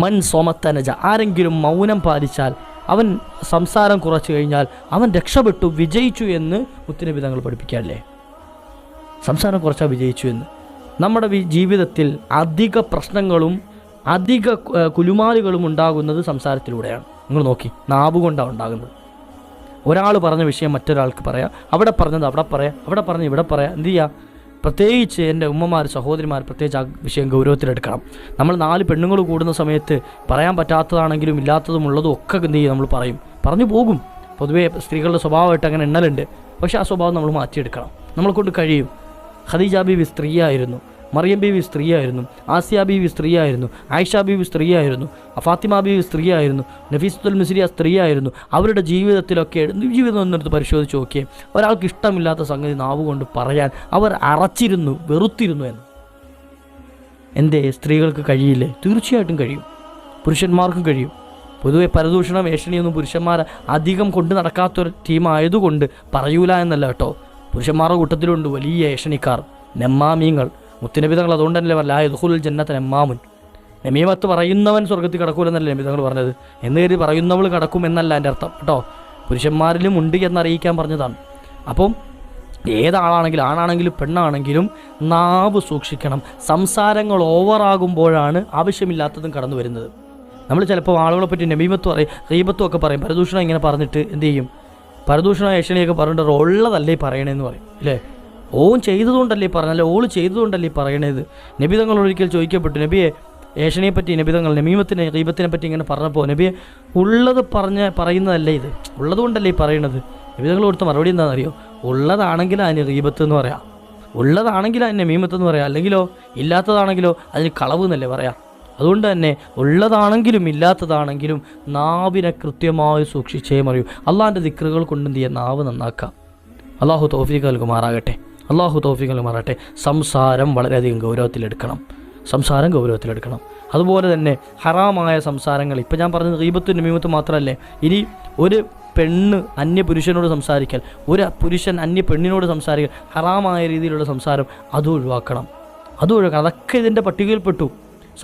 A: മൻ സ്വമത്തനജ, ആരെങ്കിലും മൗനം പാലിച്ചാൽ, അവൻ സംസാരം കുറച്ചു കഴിഞ്ഞാൽ അവൻ രക്ഷപ്പെട്ടു, വിജയിച്ചു എന്ന് മുത്തുനബി തങ്ങൾ പഠിപ്പിക്കാറില്ലേ? സംസാരം കുറച്ചാൽ വിജയിച്ചു എന്ന്. നമ്മുടെ ജീവിതത്തിൽ അധിക പ്രശ്നങ്ങളും അധിക കുലുമാലുകളും ഉണ്ടാകുന്നത് സംസാരത്തിലൂടെയാണ്. നിങ്ങൾ നോക്കി, നാവ് കൊണ്ടാണ് ഉണ്ടാകുന്നത്. ഒരാൾ പറഞ്ഞ വിഷയം മറ്റൊരാൾക്ക് പറയാം, അവിടെ പറഞ്ഞത് അവിടെ പറയാം, അവിടെ പറഞ്ഞ് ഇവിടെ പറയാം. എന്ത് ചെയ്യുക? പ്രത്യേകിച്ച് എൻ്റെ ഉമ്മമാർ, സഹോദരിമാർ പ്രത്യേകിച്ച് ആ വിഷയം ഗൗരവത്തിലെടുക്കണം. നമ്മൾ 4 പെണ്ണുങ്ങൾ കൂടുന്ന സമയത്ത് പറയാൻ പറ്റാത്തതാണെങ്കിലും ഇല്ലാത്തതും ഉള്ളതും ഒക്കെ എന്ത് ചെയ്യും? നമ്മൾ പറഞ്ഞു പോകും. പൊതുവേ സ്ത്രീകളുടെ സ്വഭാവമായിട്ട് അങ്ങനെ എണ്ണലുണ്ട്. പക്ഷേ ആ സ്വഭാവം നമ്മൾ മാറ്റിയെടുക്കണം. നമ്മളെക്കൊണ്ട് കഴിയും. ഖദീജ ബീവി സ്ത്രീയായിരുന്നു, മറിയം ബീവി സ്ത്രീയായിരുന്നു, ആസിയ ബീവി സ്ത്രീയായിരുന്നു, ആയിഷ ബീവി സ്ത്രീയായിരുന്നു, ഫാത്തിമ ബീവി സ്ത്രീയായിരുന്നു, നഫീസത്തുൽ മിസ്രിയ സ്ത്രീയായിരുന്നു. അവരുടെ ജീവിതത്തിലൊക്കെ ജീവിതം എന്നെടുത്ത് പരിശോധിച്ച് നോക്കിയേ, ഒരാൾക്ക് ഇഷ്ടമില്ലാത്ത സംഗതി നാവ് കൊണ്ട് പറയാൻ അവർ അറച്ചിരുന്നു, വെറുത്തിരുന്നു എന്ന്. എന്തേ സ്ത്രീകൾക്ക് കഴിയില്ലേ? തീർച്ചയായിട്ടും കഴിയും, പുരുഷന്മാർക്കും കഴിയും. പൊതുവെ പരദൂഷണം, ഏഷണിയൊന്നും പുരുഷന്മാർ അധികം കൊണ്ട് നടക്കാത്തൊരു ടീമായതുകൊണ്ട് പറയൂല എന്നല്ല കേട്ടോ. പുരുഷന്മാരുടെ കൂട്ടത്തിലുണ്ട് വലിയ ഏഷണിക്കാർ, നെമ്മാമീങ്ങൾ. മുത്തുനബി തങ്ങൾ അതുകൊണ്ട് തന്നെ ലാ യദ്ഖുലുൽ ജന്നത നെമ്മാമുൻ, നമീമത്ത് പറയുന്നവൻ സ്വർഗത്തിൽ കടക്കൂലെന്നല്ലേ നബി തങ്ങൾ പറഞ്ഞത്. എന്ന് കരുതി പറയുന്നവൾ കടക്കും എന്നല്ല എൻ്റെ അർത്ഥം കേട്ടോ. പുരുഷന്മാരിലും ഉണ്ട് എന്നറിയിക്കാൻ പറഞ്ഞതാണ്. അപ്പം ഏതാളാണെങ്കിലും, ആണാണെങ്കിലും പെണ്ണാണെങ്കിലും നാവ് സൂക്ഷിക്കണം. സംസാരങ്ങൾ ഓവറാകുമ്പോഴാണ് ആവശ്യമില്ലാത്തതും കടന്നു വരുന്നത്. നമ്മൾ ചിലപ്പോൾ ആളുകളെ പറ്റി നമീമത്ത് പറയും, ഗീബത്തും ഒക്കെ പറയും. പരദൂഷണം ഇങ്ങനെ പറഞ്ഞിട്ട് എന്ത് ചെയ്യും? പരദൂഷണം ഏഷണിയൊക്കെ പറഞ്ഞിട്ട് ഉള്ളതല്ലേ പറയണേന്ന് പറയും, ഇല്ലേ? ഓൻ ചെയ്തതുകൊണ്ടല്ലേ പറഞ്ഞല്ലേ, ഓള് ചെയ്തതുകൊണ്ടല്ലേ പറയണത്. നബി തങ്ങൾ ഒരിക്കൽ ചോദിക്കപ്പെട്ടു, നബിയെ ഏഷണിയെ പറ്റി നബി തങ്ങൾ നമീമത്തിനെ, ഗീബത്തിനെ പറ്റി ഇങ്ങനെ പറഞ്ഞപ്പോൾ, നബിയെ ഉള്ളത് പറയുന്നതല്ലേ ഇത്, ഉള്ളതുകൊണ്ടല്ലേ പറയണത്? നബി തങ്ങൾ കൊടുത്ത മറുപടി എന്താണെന്നറിയോ? ഉള്ളതാണെങ്കിൽ അതിന് ഗീബത്ത് എന്ന് പറയാം, ഉള്ളതാണെങ്കിൽ അതിന് നമീമത്ത് എന്ന് പറയാം, അല്ലെങ്കിലോ ഇല്ലാത്തതാണെങ്കിലോ അതിന് കളവ് എന്നല്ലേ പറയാം. അതുകൊണ്ട് തന്നെ ഉള്ളതാണെങ്കിലും ഇല്ലാത്തതാണെങ്കിലും നാവിനെ കൃത്യമായി സൂക്ഷിച്ചേ മറിയൂ. അള്ളാഹിൻ്റെ ദിക്റുകൾ കൊണ്ട് എന്ത് ചെയ്യുക? നാവ് നന്നാക്കാം. അള്ളാഹു തൗഫീഖ് നൽകുമാറാകട്ടെ. സംസാരം വളരെയധികം ഗൗരവത്തിലെടുക്കണം. അതുപോലെ തന്നെ ഹറാമായ സംസാരങ്ങൾ, ഇപ്പം ഞാൻ പറഞ്ഞത് ഗീബത്തും നമീമത്തും മാത്രമല്ലേ. ഇനി ഒരു പെണ്ണ് അന്യ പുരുഷനോട് സംസാരിക്കൽ, ഒരു പുരുഷൻ അന്യ പെണ്ണിനോട് സംസാരിക്കൽ, ഹറാമായ രീതിയിലുള്ള സംസാരം അത് ഒഴിവാക്കണം. അതൊക്കെ ഇതിൻ്റെ പട്ടികയിൽപ്പെട്ടു.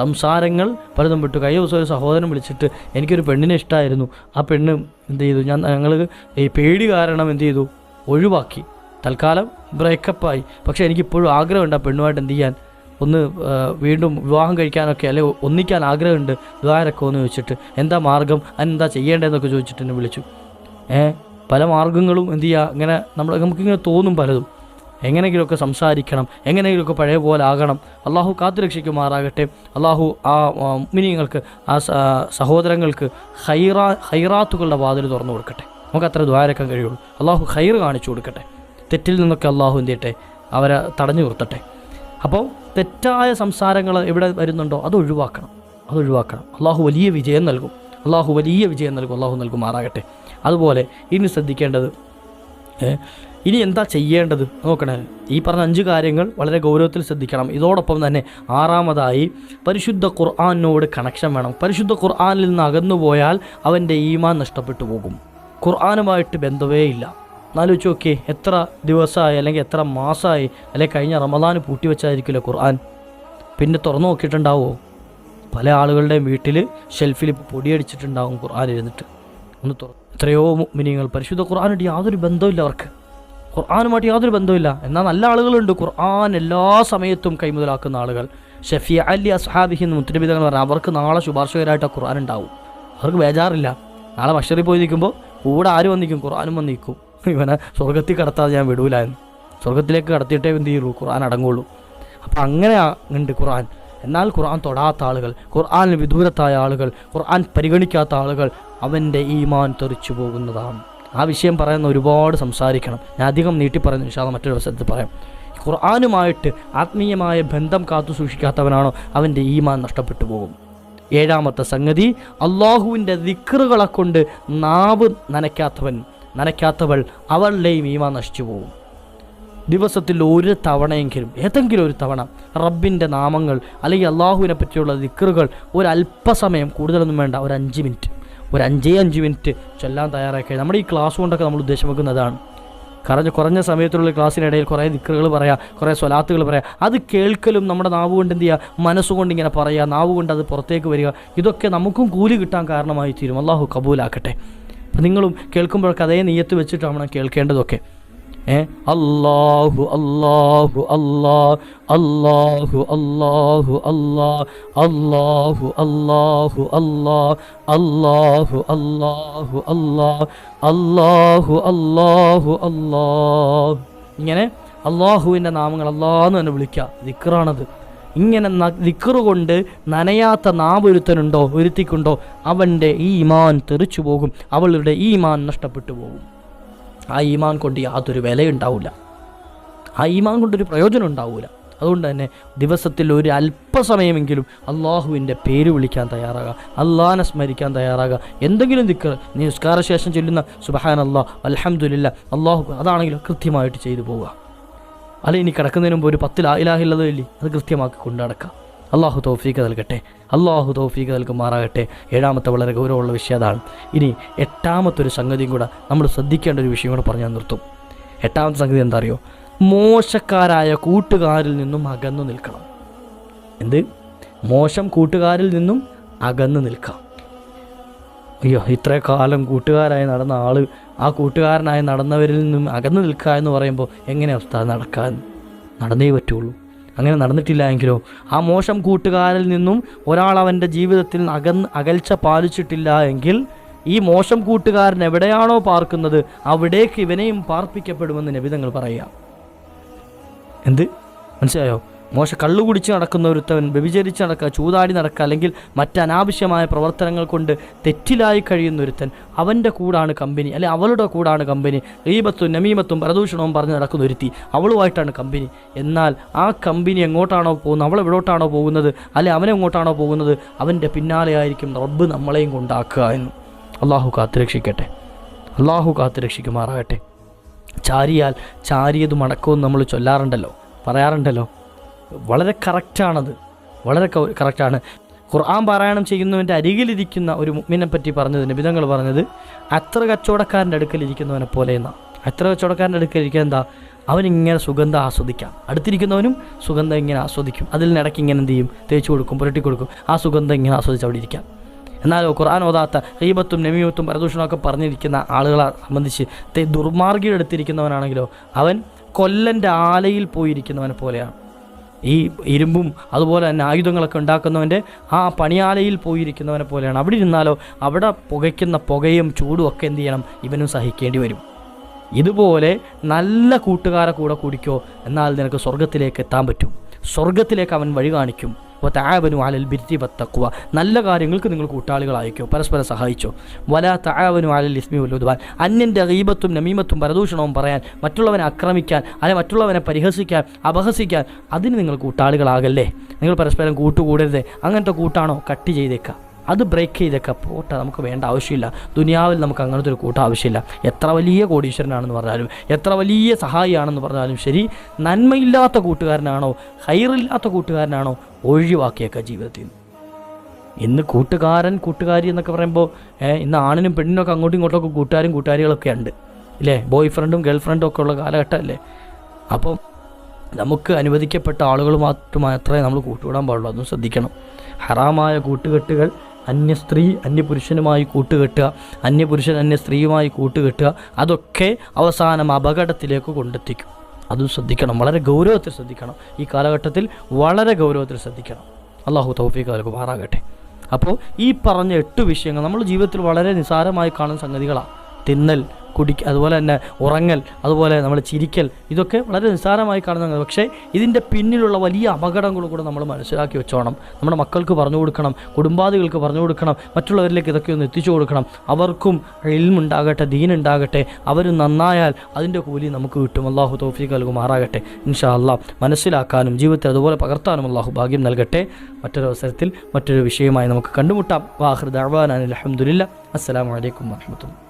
A: സംസാരങ്ങൾ പലതും വിട്ടു. കഴിഞ്ഞ ദിവസം ഒരു സഹോദരൻ വിളിച്ചിട്ട് എനിക്കൊരു പെണ്ണിനെ ഇഷ്ടമായിരുന്നു, ആ പെണ്ണ് എന്ത് ചെയ്തു, ഞങ്ങൾ ഈ പേടി കാരണം എന്ത് ചെയ്തു, ഒഴിവാക്കി, തൽക്കാലം ബ്രേക്കപ്പായി. പക്ഷേ എനിക്കിപ്പോഴും ആഗ്രഹമുണ്ട് ആ പെണ്ണുമായിട്ട് എന്ത് ചെയ്യാൻ, ഒന്ന് വീണ്ടും വിവാഹം കഴിക്കാനൊക്കെ, അല്ലെങ്കിൽ ഒന്നിക്കാൻ ആഗ്രഹമുണ്ട്, വിവാഹമൊക്കെ ഒന്ന് ചോദിച്ചിട്ട് എന്താ മാർഗം, അതിനെന്താ ചെയ്യേണ്ടതെന്നൊക്കെ ചോദിച്ചിട്ട് എന്നെ വിളിച്ചു. പല മാർഗങ്ങളും എന്ത് ചെയ്യുക, ഇങ്ങനെ നമുക്കിങ്ങനെ തോന്നും പലതും. എങ്ങനെയെങ്കിലുമൊക്കെ സംസാരിക്കണം, എങ്ങനെയെങ്കിലുമൊക്കെ പഴയ പോലെ ആകണം. അള്ളാഹു കാത്തുരക്ഷിക്കുമാറാകട്ടെ. അള്ളാഹു ആ മുഅ്മിനീങ്ങൾക്ക്, ആ സഹോദരങ്ങൾക്ക് ഹൈറാത്തുകളുടെ വാതിൽ തുറന്നു കൊടുക്കട്ടെ. നമുക്ക് അത്ര ദ്വാരക്കാൻ കഴിയുള്ളൂ. അള്ളാഹു ഖൈർ കാണിച്ചു കൊടുക്കട്ടെ. തെറ്റിൽ നിന്നൊക്കെ അള്ളാഹു എന്ത് ചെയ്യട്ടെ, അവരെ തടഞ്ഞു നിർത്തട്ടെ. അപ്പോൾ തെറ്റായ സംസാരങ്ങൾ എവിടെ വരുന്നുണ്ടോ അത് ഒഴിവാക്കണം. അള്ളാഹു വലിയ വിജയം നൽകും. അള്ളാഹു നൽകുമാറാകട്ടെ. അതുപോലെ ഇനി ശ്രദ്ധിക്കേണ്ടത്, ഇനി എന്താ ചെയ്യേണ്ടത് നോക്കണേ. ഈ പറഞ്ഞ 5 കാര്യങ്ങൾ വളരെ ഗൗരവത്തിൽ ശ്രദ്ധിക്കണം. ഇതോടൊപ്പം തന്നെ 6ാമതായി പരിശുദ്ധ ഖുർആനോട് കണക്ഷൻ വേണം. പരിശുദ്ധ ഖുർആനിൽ നിന്ന് അകന്നുപോയാൽ അവൻ്റെ ഈമാൻ നഷ്ടപ്പെട്ടു പോകും. ഖുർആനുമായിട്ട് ബന്ധമേ ഇല്ല. എന്നാലോചിച്ച് നോക്കിയേ, എത്ര ദിവസമായി, അല്ലെങ്കിൽ എത്ര മാസമായി, അല്ലെങ്കിൽ കഴിഞ്ഞ റമദാൻ പൂട്ടിവെച്ചായിരിക്കില്ല ഖുർആൻ. പിന്നെ തുറന്നു നോക്കിയിട്ടുണ്ടാവുമോ? പല ആളുകളുടെയും വീട്ടിൽ ഷെൽഫിൽ പൊടിയടിച്ചിട്ടുണ്ടാകും ഖുർആൻ ഇരുന്നിട്ട്. ഒന്ന് എത്രയോ മുഅ്മിനീങ്ങൾ പരിശുദ്ധ ഖുർആനായിട്ട് യാതൊരു ബന്ധമില്ല, അവർക്ക് ഖുർആനുമായിട്ട് യാതൊരു ബന്ധമില്ല. എന്നാൽ നല്ല ആളുകളുണ്ട്, ഖുർആൻ എല്ലാ സമയത്തും കൈമുതലാക്കുന്ന ആളുകൾ. ഷഫീ അലി അസ്ഹാബിഹി എന്ന് മുത്തനബി തങ്ങൾ പറഞ്ഞാൽ അവർക്ക് നാളെ ശുപാർശകരായിട്ട് ഖുർആൻ ഉണ്ടാവും. അവർക്ക് ബേജാറില്ല. നാളെ മഹ്ശറിൽ പോയി നിൽക്കുമ്പോൾ കൂടെ ആര് വന്നിരിക്കും? ഖുർആനും വന്നിരിക്കും. ഇവനെ സ്വർഗത്തിൽ കടത്താതെ ഞാൻ വിടൂലായിരുന്നു. സ്വർഗത്തിലേക്ക് കടത്തിയിട്ടേ എന്ത് ചെയ്യുള്ളൂ? ഖുർആൻ അടങ്ങുള്ളൂ. അപ്പം അങ്ങനെ ഉണ്ട് ഖുർആൻ. എന്നാൽ ഖുർആൻ തൊടാത്ത ആളുകൾ, ഖുർആനിൽ വിദൂരത്തായ ആളുകൾ, ഖുർആൻ പരിഗണിക്കാത്ത ആളുകൾ, അവൻ്റെ ഈമാൻ തെറിച്ചു പോകുന്നതാണ്. ആ വിഷയം പറയുന്ന ഒരുപാട് സംസാരിക്കണം. ഞാൻ അധികം നീട്ടി പറയുന്നു, ഇൻഷാ അല്ലാഹ് മറ്റൊരു അവസരത്തിൽ പറയാം. ഖുർആനുമായിട്ട് ആത്മീയമായ ബന്ധം കാത്തു സൂക്ഷിക്കാത്തവനാണോ അവൻ്റെ ഈമാൻ നഷ്ടപ്പെട്ടു പോകും. ഏഴാമത്തെ സംഗതി, അള്ളാഹുവിൻ്റെ ദിക്റുകളെ കൊണ്ട് നാവ് നനയ്ക്കാത്തവൾ അവളുടെയും ഈമാൻ നശിച്ചു പോകും. ദിവസത്തിൽ ഒരു തവണയെങ്കിലും, ഏതെങ്കിലും ഒരു തവണ റബ്ബിൻ്റെ നാമങ്ങൾ അല്ലെങ്കിൽ അള്ളാഹുവിനെ പറ്റിയുള്ള ദിക്റുകൾ ഒരല്പസമയം, കൂടുതലൊന്നും വേണ്ട, ഒരു 5 മിനിറ്റ്, ഒരു 5 മിനിറ്റ് ചൊല്ലാൻ തയ്യാറാക്കി. നമ്മുടെ ഈ ക്ലാസ് കൊണ്ടൊക്കെ നമ്മൾ ഉദ്ദേശം വെക്കുന്നതാണ്. കുറഞ്ഞ സമയത്തുള്ള ക്ലാസ്സിനിടയിൽ കുറേ ദിക്റുകൾ പറയാം, കുറേ സ്വലാത്തുകൾ പറയാം. അത് കേൾക്കലും നമ്മുടെ നാവ് കൊണ്ട് എന്ത് ചെയ്യുക? മനസ്സുകൊണ്ട് ഇങ്ങനെ പറയുക, നാവ് കൊണ്ട് അത് പുറത്തേക്ക് വരിക. ഇതൊക്കെ നമുക്കും കൂലി കിട്ടാൻ കാരണമായി തീരും. അള്ളാഹു കബൂലാക്കട്ടെ. അപ്പം നിങ്ങളും കേൾക്കുമ്പോഴൊക്കെ അതേ നിയ്യത്ത് വെച്ചിട്ടാണ് കേൾക്കേണ്ടതൊക്കെ. അല്ലാഹു അല്ലാഹു അല്ലാ, അല്ലാഹു അല്ലാഹു അല്ലാ, അല്ലാഹു അല്ലാഹു അല്ലാ, അല്ലാഹു അല്ലാഹു അല്ലാ, അല്ലാഹു അല്ലാഹു അല്ലാ. ഇങ്ങനെ അള്ളാഹുവിൻ്റെ നാമങ്ങൾ അല്ലാന്ന് തന്നെ വിളിക്കുക. ദിക്റാണത്. ഇങ്ങനെ ദിക്റ് കൊണ്ട് നനയാത്ത നാവ് ഒരുത്തിക്കുണ്ടോ അവൻ്റെ ഈമാൻ തെറിച്ചു പോകും, അവളുടെ ഈമാൻ നഷ്ടപ്പെട്ടു പോകും. ആ ഈമാൻ കൊണ്ട് യാതൊരു വിലയുണ്ടാവില്ല, ആ ഈമാൻ കൊണ്ടൊരു പ്രയോജനം ഉണ്ടാവില്ല. അതുകൊണ്ട് തന്നെ ദിവസത്തിൽ ഒരു അല്പസമയമെങ്കിലും അള്ളാഹുവിൻ്റെ പേര് വിളിക്കാൻ തയ്യാറാകുക, അള്ളാഹിനെ സ്മരിക്കാൻ തയ്യാറാകുക. എന്തെങ്കിലും ദിക്ർ, നിസ്കാരശേഷം ചൊല്ലുന്ന സുബ്ഹാനല്ലാഹ്, അൽഹംദുലില്ലാഹ്, അള്ളാഹു, അതാണെങ്കിലും കൃത്യമായിട്ട് ചെയ്തു പോവുക. അല്ല, ഇനി കിടക്കുന്നതിന് മുമ്പ് ഒരു 10 ലാ ഇലാഹ ഇല്ലല്ലാഹ് ഇല്ലേ, അത് കൃത്യമാക്കി കൊണ്ടു നടക്കുക. അള്ളാഹു തൗഫീഖ് നൽകട്ടെ, അള്ളാഹു തൗഫീഖ് നൽകുമാറാകട്ടെ. ഏഴാമത്തെ വളരെ ഗൗരവമുള്ള വിഷയം അതാണ്. ഇനി എട്ടാമത്തൊരു സംഗതിയും കൂടെ നമ്മൾ ശ്രദ്ധിക്കേണ്ട ഒരു വിഷയം കൂടെ പറഞ്ഞാൽ നിർത്തും. എട്ടാമത്തെ സംഗതി എന്താ അറിയോ? മോശക്കാരായ കൂട്ടുകാരിൽ നിന്നും അകന്നു നിൽക്കണം. എന്ത്? മോശം കൂട്ടുകാരിൽ നിന്നും അകന്നു നിൽക്കാം. അയ്യോ, ഇത്രേ കാലം കൂട്ടുകാരായി നടന്ന ആൾ ആ കൂട്ടുകാരനായി നടന്നവരിൽ നിന്നും അകന്നു നിൽക്കുക എന്ന് പറയുമ്പോൾ എങ്ങനെ അവസ്ഥ? നടന്നേ പറ്റുള്ളൂ. അങ്ങനെ നടന്നിട്ടില്ല എങ്കിലോ, ആ മോശം കൂട്ടുകാരിൽ നിന്നും ഒരാൾ അവൻ്റെ ജീവിതത്തിൽ അകൽച്ച പാലിച്ചിട്ടില്ല എങ്കിൽ ഈ മോശം കൂട്ടുകാരൻ എവിടെയാണോ പാർക്കുന്നത് അവിടേക്ക് ഇവനെയും പാർപ്പിക്കപ്പെടുമെന്ന് നബി തങ്ങൾ പറയുക. എന്ത് മനസ്സിലായോ? കള്ളു കുടിച്ച് നടക്കുന്ന ഒരുത്തവൻ, വ്യഭിചരിച്ച് നടക്കുക, ചൂതാടി നടക്കുക, അല്ലെങ്കിൽ മറ്റനാവശ്യമായ പ്രവർത്തനങ്ങൾ കൊണ്ട് തെറ്റിലായി കഴിയുന്ന ഒരുത്തൻ, അവൻ്റെ കൂടാണ് കമ്പനി, അല്ലെ അവളുടെ കൂടാണ് കമ്പനി. ഗീബത്തും നമീമത്തും പരദൂഷണവും പറഞ്ഞ് നടക്കുന്ന ഒരുത്തി, അവളുമായിട്ടാണ് കമ്പനി. എന്നാൽ ആ കമ്പനി എങ്ങോട്ടാണോ പോകുന്നത്, അവൾ എവിടോട്ടാണോ പോകുന്നത്, അല്ലെ അവനെങ്ങോട്ടാണോ പോകുന്നത്, അവൻ്റെ പിന്നാലെ ആയിരിക്കും റബ്ബ് നമ്മളെയും കൊണ്ടാക്കുക എന്ന്. അള്ളാഹു കാത്തുരക്ഷിക്കട്ടെ, അള്ളാഹു കാത്തുരക്ഷിക്കുമാറാകട്ടെ. ചാരിയാൽ ചാരിയത് മടക്കുമെന്ന് നമ്മൾ ചൊല്ലാറുണ്ടല്ലോ, പറയാറുണ്ടല്ലോ. വളരെ കറക്റ്റാണത്, വളരെ കറക്റ്റാണ്. ഖുർആൻ പാരായണം ചെയ്യുന്നവൻ്റെ അരികിലിരിക്കുന്ന ഒരു മുഅ്മിനെ പറ്റി പറഞ്ഞത്, നബി തങ്ങൾ പറഞ്ഞത്, അത്ര കച്ചവടക്കാരൻ്റെ അടുക്കലിരിക്കുന്നവനെ പോലെ എന്നാണ്. അത്ര കച്ചവടക്കാരൻ്റെ അടുക്കലിരിക്കുക എന്താ? അവനിങ്ങനെ സുഗന്ധം ആസ്വദിക്കാം, അടുത്തിരിക്കുന്നവനും സുഗന്ധം ഇങ്ങനെ ആസ്വദിക്കും. അതിൽ നിടയ്ക്ക് ഇങ്ങനെ എന്ത് ചെയ്യും? തേച്ച് കൊടുക്കും, പുരട്ടി കൊടുക്കും. ആ സുഗന്ധം ഇങ്ങനെ ആസ്വദിച്ച് അവിടെ ഇരിക്കാം. എന്നാലോ ഖുർആൻ ഓതാത്ത ഗീബത്തും നമീമത്തും പരദൂഷണമൊക്കെ പറഞ്ഞിരിക്കുന്ന ആളുകളെ സംബന്ധിച്ച് ദുർമാർഗിയുടെ അടുത്തിരിക്കുന്നവനാണെങ്കിലോ അവൻ കൊല്ലൻ്റെ ആലയിൽ പോയിരിക്കുന്നവനെ പോലെയാണ്. ഈ ഇരുമ്പും അതുപോലെ തന്നെ ആയുധങ്ങളൊക്കെ ഉണ്ടാക്കുന്നവൻ്റെ ആ പണിയാലയിൽ പോയിരിക്കുന്നവനെ പോലെയാണ്. അവിടെ ഇരുന്നാലോ അവിടെ പുകയ്ക്കുന്ന പുകയും ചൂടും ഒക്കെ എന്ത് ചെയ്യണം? ഇവനും സഹിക്കേണ്ടി വരും. ഇതുപോലെ നല്ല കൂട്ടുകാരെ കൂടെ കൂടിക്കോ, എന്നാൽ നിനക്ക് സ്വർഗത്തിലേക്ക് എത്താൻ പറ്റും. സ്വർഗത്തിലേക്ക് അവൻ വഴി കാണിക്കും. തആവനു അലൽ ബിർരി വത്തഖ്വ, നല്ല കാര്യങ്ങൾക്ക് നിങ്ങൾ കൂട്ടാളികളായിക്കോ, പരസ്പരം സഹായിച്ചോ. വലാ തആവനു അലൽ ഇസ്മി വൽ ഉദ്വാൻ, അന്യൻ്റെ ഗീബത്തും നമീമത്തും പരദൂഷണവും പറയാൻ, മറ്റുള്ളവനെ ആക്രമിക്കാൻ, അല്ലെങ്കിൽ മറ്റുള്ളവനെ പരിഹസിക്കാൻ, അപഹസിക്കാൻ, അതിന് നിങ്ങൾ കൂട്ടാളികളാകല്ലേ. നിങ്ങൾ പരസ്പരം കൂട്ടുകൂടരുത്. അങ്ങനത്തെ കൂട്ടാണോ? കട്ട് ചെയ്തേക്കാം, അത് ബ്രേക്ക് ചെയ്തേക്കാം, പോട്ടെ, നമുക്ക് വേണ്ട ആവശ്യമില്ല. ദുനിയാവിൽ നമുക്ക് അങ്ങനത്തെ ഒരു കൂട്ടം ആവശ്യമില്ല. എത്ര വലിയ കോടീശ്വരനാണെന്ന് പറഞ്ഞാലും, എത്ര വലിയ സഹായിയാണെന്ന് പറഞ്ഞാലും ശരി, നന്മയില്ലാത്ത കൂട്ടുകാരനാണോ, ഹൈറില്ലാത്ത കൂട്ടുകാരനാണോ, ഒഴിവാക്കിയേക്കാം ജീവിതത്തിൽ. ഇന്ന് കൂട്ടുകാരി എന്നൊക്കെ പറയുമ്പോൾ ഇന്ന് ആണിനും പെണ്ണിനൊക്കെ അങ്ങോട്ടും ഇങ്ങോട്ടൊക്കെ കൂട്ടുകാരികളൊക്കെ ഉണ്ട് ഇല്ലേ? ബോയ് ഫ്രണ്ടും ഗേൾ ഫ്രണ്ടും ഒക്കെ ഉള്ള കാലഘട്ടമല്ലേ. അപ്പം നമുക്ക് അനുവദിക്കപ്പെട്ട ആളുകൾ മാത്രമേ നമ്മൾ കൂട്ടുകൂടാൻ പാടുള്ളൂ. അതും ശ്രദ്ധിക്കണം. ഹറാമായ കൂട്ടുകെട്ടുകൾ, അന്യ സ്ത്രീ അന്യപുരുഷനുമായി കൂട്ടുകെട്ടുക, അന്യപുരുഷൻ അന്യ സ്ത്രീയുമായി കൂട്ടുകെട്ടുക, അതൊക്കെ അവസാനം അപകടത്തിലേക്ക് കൊണ്ടെത്തിക്കും. അതും ശ്രദ്ധിക്കണം, വളരെ ഗൗരവത്തിൽ ശ്രദ്ധിക്കണം. ഈ കാലഘട്ടത്തിൽ വളരെ ഗൗരവത്തിൽ ശ്രദ്ധിക്കണം. അള്ളാഹു തൗഫീഖ് നൽകുമാറാകട്ടെ. അപ്പോൾ ഈ പറഞ്ഞ 8 വിഷയങ്ങൾ നമ്മൾ ജീവിതത്തിൽ വളരെ നിസ്സാരമായി കാണുന്ന സംഗതികളാണ്. തിന്നൽ, അതുപോലെ തന്നെ ഉറങ്ങൽ, അതുപോലെ നമ്മൾ ചിരിക്കൽ, ഇതൊക്കെ വളരെ നിസ്സാരമായി കാണുന്നത്. പക്ഷേ ഇതിൻ്റെ പിന്നിലുള്ള വലിയ അപകടങ്ങളും കൂടെ നമ്മൾ മനസ്സിലാക്കി വെച്ചോണം. നമ്മുടെ മക്കൾക്ക് പറഞ്ഞു കൊടുക്കണം, കുടുംബാദികൾക്ക് പറഞ്ഞു കൊടുക്കണം, മറ്റുള്ളവരിലേക്ക് ഇതൊക്കെ ഒന്ന് എത്തിച്ചു കൊടുക്കണം. അവർക്കും ഇൽമുണ്ടാകട്ടെ, ദീനുണ്ടാകട്ടെ. അവർ നന്നായാൽ അതിൻ്റെ കൂലി നമുക്ക് കിട്ടും. അള്ളാഹു തൗഫീഖ് നൽകുമാറാകട്ടെ. ഇൻഷാ അല്ലാഹ് മനസ്സിലാക്കാനും ജീവിതത്തിൽ അതുപോലെ പകർത്താനും അള്ളാഹു ഭാഗ്യം നൽകട്ടെ. മറ്റൊരവസരത്തിൽ മറ്റൊരു വിഷയമായി നമുക്ക് കണ്ടുമുട്ടാം. വാഹിർ ദഅ്വാനാ അൽഹംദുലില്ലാഹ്. അസ്സലാമു അലൈക്കും വറഹ്മത്തുള്ളാഹി.